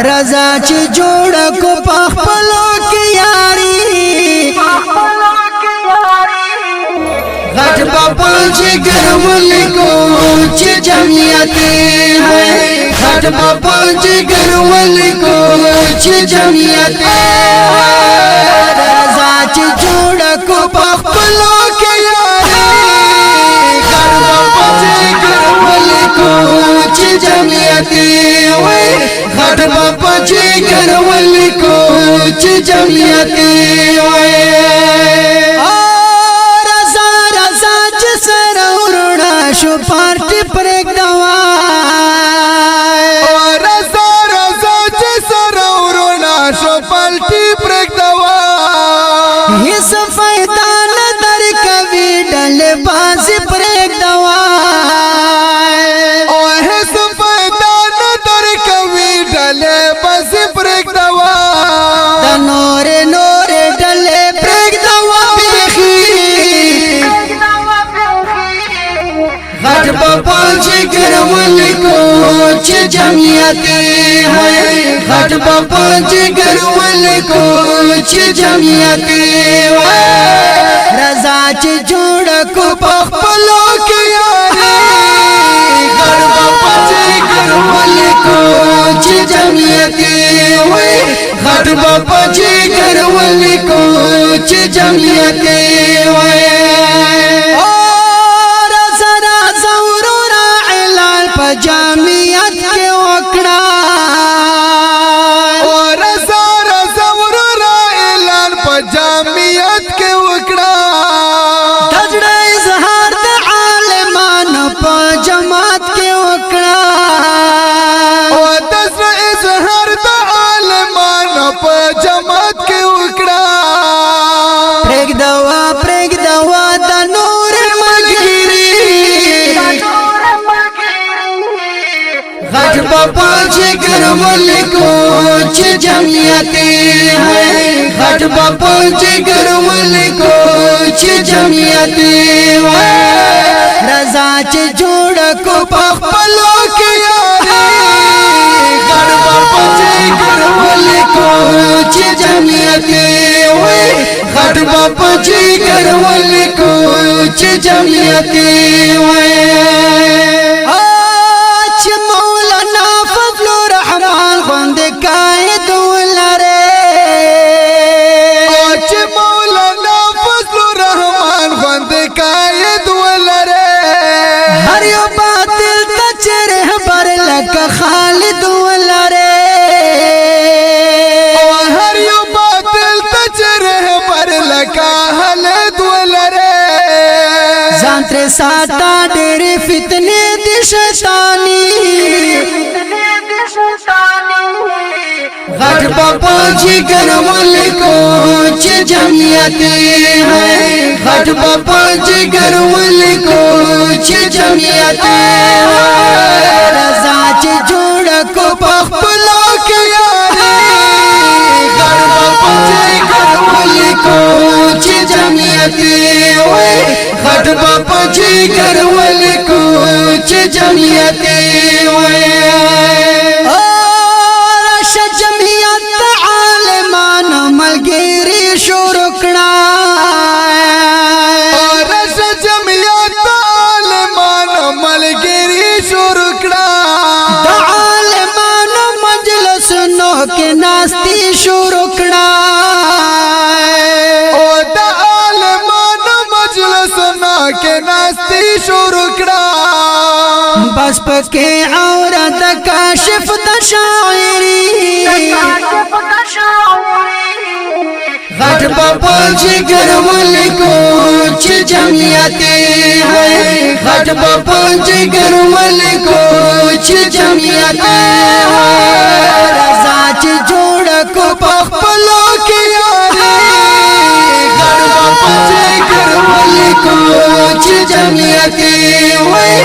رضا چې جوړ کو پخپلو کې یاري غټ بابا چې ګرول کو چې جمعیت ہے غټ بابا چې ګرول کو چې جمعیت رضا چې جوړ کو پخپلو کې یاري غټ بابا چې ګرول کو چې جمعیت وای غټ بابا چې ګرول کو چې جمعیت وای شو پارٹی پریک دوا رضا رضا چې سره ورونا شو پارٹی پریک دوا هیڅ فائدہ نه در کوي ډلې بازي پریک دوا او هیڅ فائدہ نه در کوي ډلې بازي پریک دوا د نور ډلې پریک دوا غټ بابا چې ګرول کو چې جمعیت ہے غټ بابا چې ګرول کو چې جمعیت ہے رضا چې جوړ کو پخپلو کې یاري غټ بابا چې ګرول کو چې جمعیت ہے غټ بابا چې ګرول کو چې جمعیت ہے جامعیت کې وکړه او رضا رضا ورورا اعلان په جامعیت کې وکړه تجړه اظهار د عالمانو په جماعت کې وکړه او تجړه اظهار د عالمانو په جماعت کې وکړه پرېګ دوا د نور ملګری غټ بابا چې ګرول کو چې جمعیت ہے غټ بابا چې ګرول کو چې جمعیت ہے رضا چې جوړ کو پخپلو کې یاري غټ بابا چې ګرول کو چې جمعیت ہے غټ بابا چې ګرول کو چې جمعیت ہے خالد ولره او هر یو باطل ته چره پر لکا خالد ولره ځان تر ساته ډېر فتنې دي شیطانی غټ بابا چې ګرول کو چې جمعیت ہے غټ بابا چې ګرول کو چې جمعیت رضا چې جوړ کو پخپلو کې یاري غټ بابا چې ګرول کو چې جمعیت وای غټ بابا چې ګرول کو چې جمعیت وای جمعیت عالمانو ملګری شروع کړه رس جمعیت عالمانو ملګری شروع کړه د عالمانو مجلسونو کې ناستی شروع کړه او د عالمانو مجلسونو کې ناستی شروع کړه بس پکې اورد کاشف د شاعری غټ بابا چې ګرول کو چې جمعیت ہے غټ بابا چې ګرول کو چې جمعیت رضا چې جوړ کو پخپلو کې یاري غټ بابا چې ګرول کو چې جمعیت وای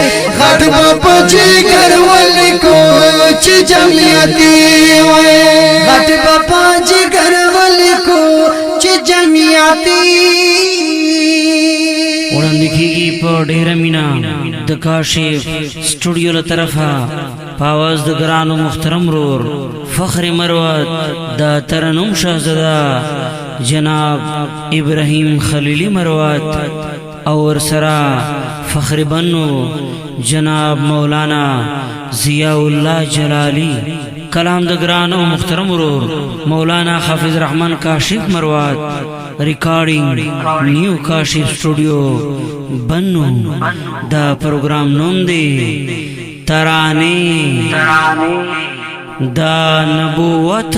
غټ بابا چې ګرول کو چې جمعیت وای غټ بابا چې ګرول کو چې جمعیت وړاندې کیږي په ډېر مینا د کاشف سټوډیو له طرفه پاواز د ګرانو محترم رور فخر مروت دا ترنم شاهزاده جناب ابراهیم خلیلی مروت او ورسره فخر بنو جناب مولانا ضیاء الله جلالی کلام د ګرانو محترم رور مولانا حافظ رحمان کاشف مروت ریکارڈنگ نیو کاشف سٹوڈیو بنو دا پروگرام نوم دی ترانے دا نبوت